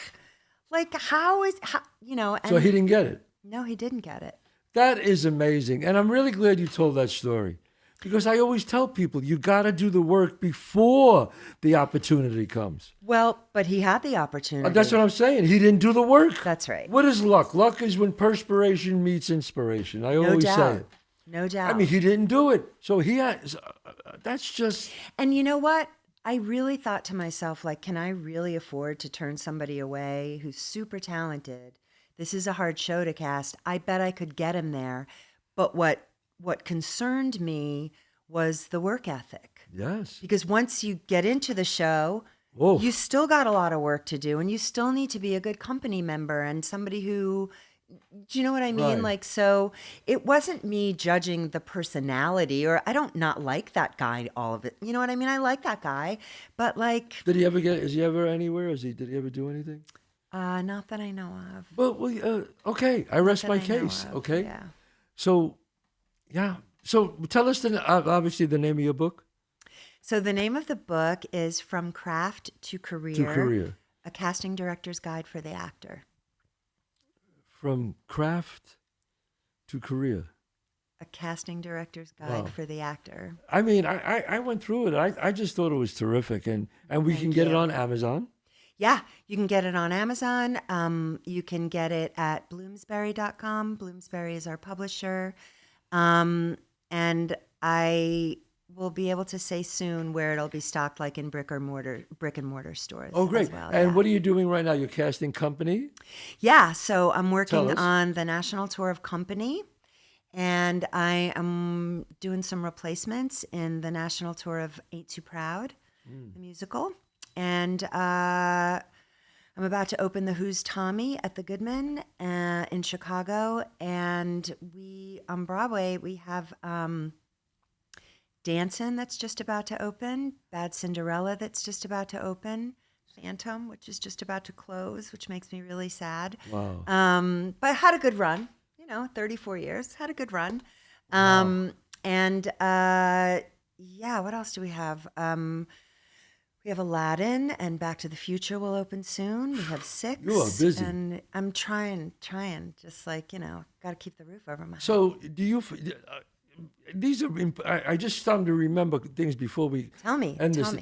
Like, and So he didn't get it. No, he didn't get it. That is amazing. And I'm really glad you told that story. Because I always tell people, you got to do the work before the opportunity comes. Well, but he had the opportunity. That's what I'm saying. He didn't do the work. That's right. What is luck? Luck is when perspiration meets inspiration. I No always doubt. say it. No doubt. I mean, he didn't do it. So he has, that's just. And you know what? I really thought to myself, like, can I really afford to turn somebody away who's super talented? This is a hard show to cast. I bet I could get him there. But what concerned me was the work ethic. Yes. Because once you get into the show, Oh. you still got a lot of work to do, and you still need to be a good company member and somebody who, do you know what I mean? Right. Like, so it wasn't me judging the personality, or I don't not like that guy, all of it. You know what I mean? I like that guy, but like, Did he ever is he ever anywhere? Did he ever do anything? not that I know of. Well, okay. I rest That my I know case. of, Okay. Yeah. So, yeah. So tell us obviously the name of your book. So the name of the book is From Craft to Career. To Career. A Casting Director's Guide for the Actor. From craft to career. A Casting Director's Guide Wow. for the Actor. I mean, I went through it. I just thought it was terrific. And we can Thank get it you. on Amazon. Yeah, you can get it on Amazon. You can get it at bloomsbury.com. Bloomsbury is our publisher. And I will be able to say soon where it'll be stocked, like in brick and mortar stores. Oh, great. As well. And yeah. what are you doing right now? You're casting company? Yeah, so I'm working us. on the national tour of Company, and I am doing some replacements in the national tour of Ain't Too Proud, the musical. And I'm about to open the Who's Tommy at the Goodman in Chicago. And on Broadway, we have Dancin' that's just about to open, Bad Cinderella that's just about to open, Phantom, which is just about to close, which makes me really sad. Wow. But I had a good run, 34 years, had a good run. Wow. And yeah, what else do we have? We have Aladdin and Back to the Future will open soon. We have 6. You are busy. And I'm trying, just like, got to keep the roof over my head. So do you, these are, I just started to remember things before we Tell me. end this.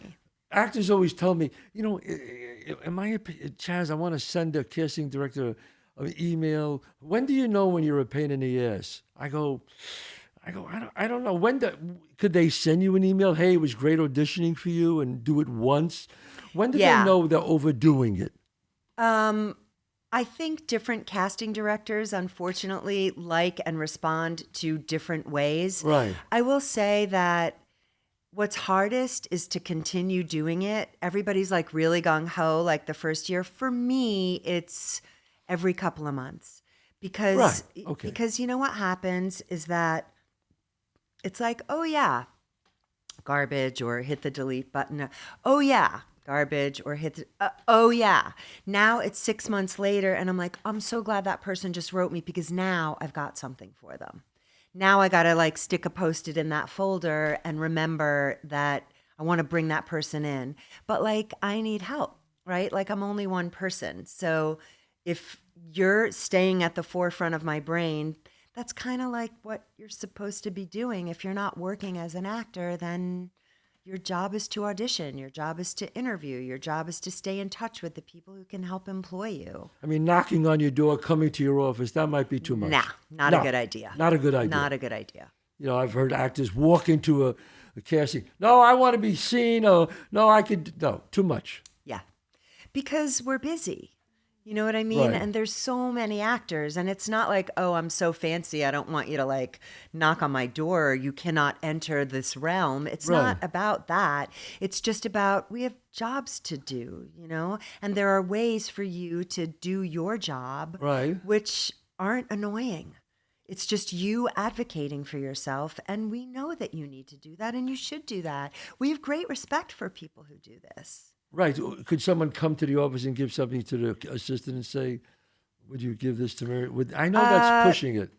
Actors always tell me, in my opinion, Chazz, I want to send a casting director an email. When do you know when you're a pain in the ass? I go, I don't know. Could they send you an email? Hey, it was great auditioning for you, and do it once. When do they know they're overdoing it? I think different casting directors, unfortunately, like and respond to different ways. Right. I will say that what's hardest is to continue doing it. Everybody's like really gung ho, like the first year. For me, it's every couple of months because you know what happens is that it's like, oh yeah, garbage, or hit the delete button. Oh yeah, garbage, or hit the, oh yeah. Now it's 6 months later and I'm like, I'm so glad that person just wrote me because now I've got something for them. Now I got to like stick a Post-it in that folder and remember that I want to bring that person in. But like, I need help, right? Like I'm only one person. So if you're staying at the forefront of my brain, that's kind of like what you're supposed to be doing. If you're not working as an actor, then Your job is to audition. Your job is to interview. Your job is to stay in touch with the people who can help employ you. I mean, knocking on your door, coming to your office, that might be too much. Nah, not a good idea. Not a good idea. Not a good idea. You know, I've heard actors walk into a casting. No, I want to be seen. Or no, too much. Yeah. Because we're busy. You know what I mean? Right. And there's so many actors, and it's not like, oh, I'm so fancy, I don't want you to like knock on my door. You cannot enter this realm. It's not about that. It's just about we have jobs to do, you know? And there are ways for you to do your job, Right. which aren't annoying. It's just you advocating for yourself, and we know that you need to do that, and you should do that. We have great respect for people who do this. Right. Could someone come to the office and give something to the assistant and say, would you give this to Merri? I know that's pushing it.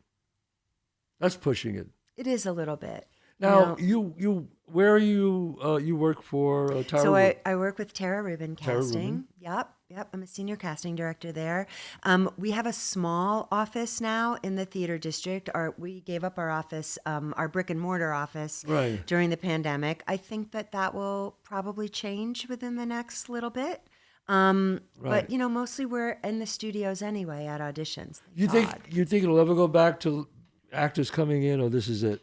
That's pushing it. It is a little bit. Now, you where are you? You work for Tara? So I work with Tara Rubin Tara Casting. Rubin. Yep. I'm a senior casting director there. We have a small office now in the theater district. We gave up our office, our brick and mortar office, Right. during the pandemic. I think that will probably change within the next little bit. But you know, mostly we're in the studios anyway at auditions. You think it'll ever go back to actors coming in, or this is it?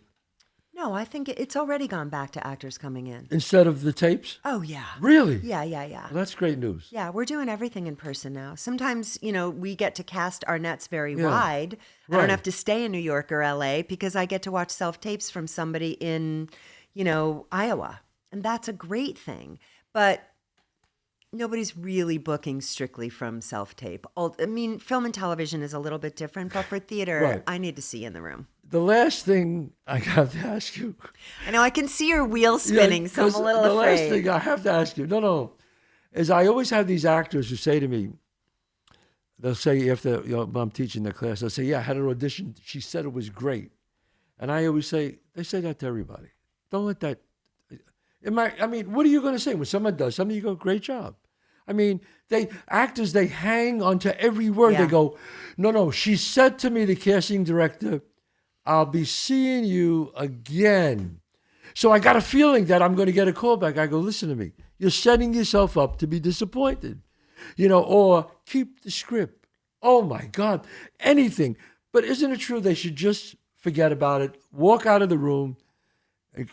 No, I think it's already gone back to actors coming in. Instead of the tapes? Oh yeah. Really? Yeah. Well, that's great news. Yeah, we're doing everything in person now. Sometimes, you know, we get to cast our nets very wide. I Right. don't have to stay in New York or LA because I get to watch self-tapes from somebody in, you know, Iowa. And that's a great thing. But nobody's really booking strictly from self-tape. I mean, film and television is a little bit different, but for theater, Right. I need to see you in the room. The last thing I have to ask you. I know I can see your wheel spinning, so I'm a 'cause little the afraid. last thing I have to ask you, is I always have these actors who say to me, they'll say after I'm teaching the class, they'll say, yeah, I had an audition. She said it was great. And I always say, they say that to everybody. Don't let that, I mean, what are you going to say? When someone does something, you go, great job. I mean, actors, they hang onto every word. Yeah. They go, no, she said to me, the casting director, I'll be seeing you again. So I got a feeling that I'm going to get a call back. I go, listen to me. You're setting yourself up to be disappointed, or keep the script. Oh my God, anything. But isn't it true they should just forget about it, walk out of the room, and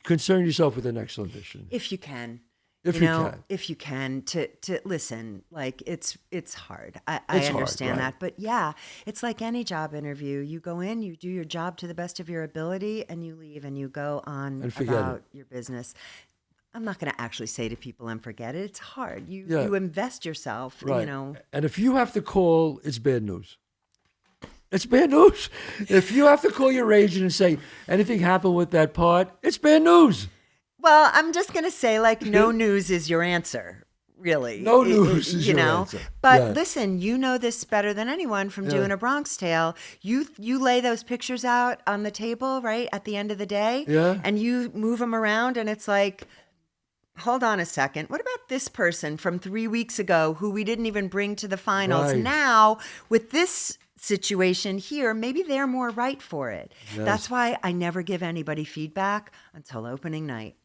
concern yourself with the next audition? If you can. If you can. If you can, to listen, like it's hard. I It's hard, understand right. that. But yeah, it's like any job interview. You go in, you do your job to the best of your ability, and you leave and you go on And forget about it. your business. I'm not going to actually say to people and forget it. It's hard. You Yeah. you invest yourself, Right. you know. And if you have to call, it's bad news. It's bad news. If you have to call your agent and say, anything happened with that part, it's bad news. Well, I'm just going to say, like, no news is your answer, really. No news is you your know? answer. But Yeah. listen, you know this better than anyone from doing a Bronx Tale. You lay those pictures out on the table, right, at the end of the day. Yeah. And you move them around, and it's like, hold on a second. What about this person from 3 weeks ago who we didn't even bring to the finals? Right. Now, with this situation here, maybe they're more right for it. Yes. That's why I never give anybody feedback until opening night.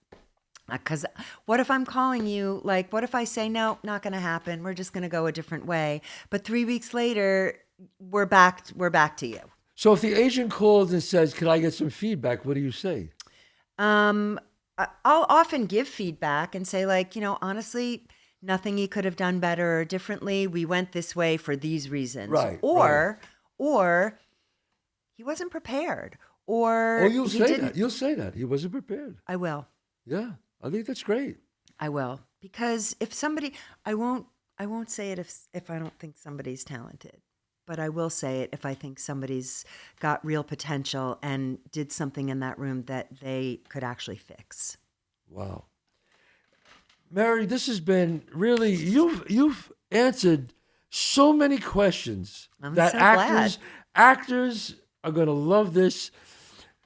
Because what if I'm calling you, like, what if I say, no, not going to happen. We're just going to go a different way. But 3 weeks later, we're back to you. So if the agent calls and says, can I get some feedback, what do you say? I'll often give feedback and say, like, Right. honestly, nothing you could have done better or differently. We went this way for these reasons. Right, Or he wasn't prepared. Or Oh, you'll he say didn't. that. You'll say that. He wasn't prepared. I will. Yeah, I think that's great. I will. Because if somebody, I won't say it if I don't think somebody's talented. But I will say it if I think somebody's got real potential and did something in that room that they could actually fix. Wow. Merri, this has been really, you've answered so many questions I'm that so actors are going to love this.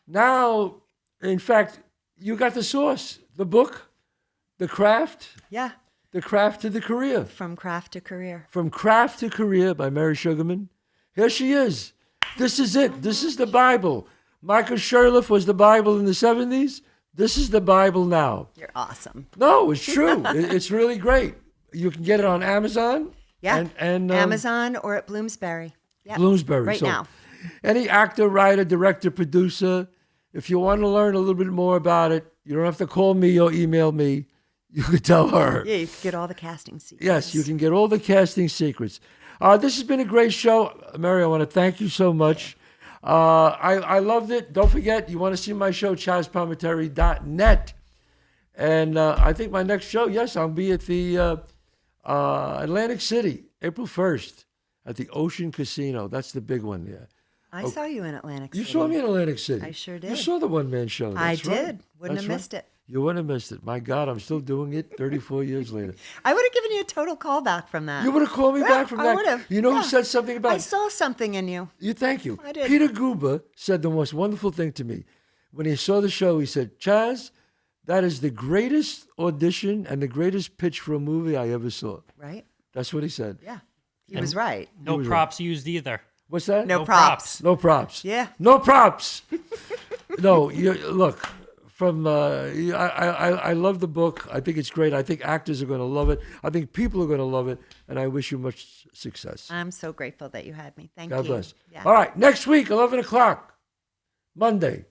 Now, in fact, you got the source, the book, The Craft, Yeah. The Craft to the Career. From craft to career. From Craft to Career by Merri Sugarman. Here she is. This is it. This is the Bible. Michael Sherliff was the Bible in the 70s. This is the Bible now. You're awesome. No, it's true. It's really great. You can get it on Amazon. Yeah. And Amazon or at Bloomsbury. Yep. Bloomsbury. Right So now. any actor, writer, director, producer, if you want to learn a little bit more about it, you don't have to call me or email me. You could tell her. Yeah, you can get all the casting secrets. Yes, you can get all the casting secrets. This has been a great show. Merri, I want to thank you so much. I loved it. Don't forget, you want to see my show, ChazzPalminteri.net. And I think my next show, yes, I'll be at the Atlantic City, April 1st, at the Ocean Casino. That's the big one there. I saw you in Atlantic City. You saw me in Atlantic City. I sure did. You saw the one-man show. I That's right. did. Wouldn't That's have right. missed it. You wouldn't have missed it. My God, I'm still doing it 34 years later. I would have given you a total callback from that. You would have called me back from I that. would have. You know Yeah. who said something about I saw something in you. you? Thank you. I did. Peter Guber said the most wonderful thing to me. When he saw the show, he said, Chazz, that is the greatest audition and the greatest pitch for a movie I ever saw. Right? That's what he said. Yeah. He was right. No was props used either. What's that? No props. No props. Yeah. No props. No, look, from I love the book. I think it's great. I think actors are going to love it. I think people are going to love it. And I wish you much success. I'm so grateful that you had me. Thank God you. bless. Yeah. All right, next week, 11 o'clock, Monday.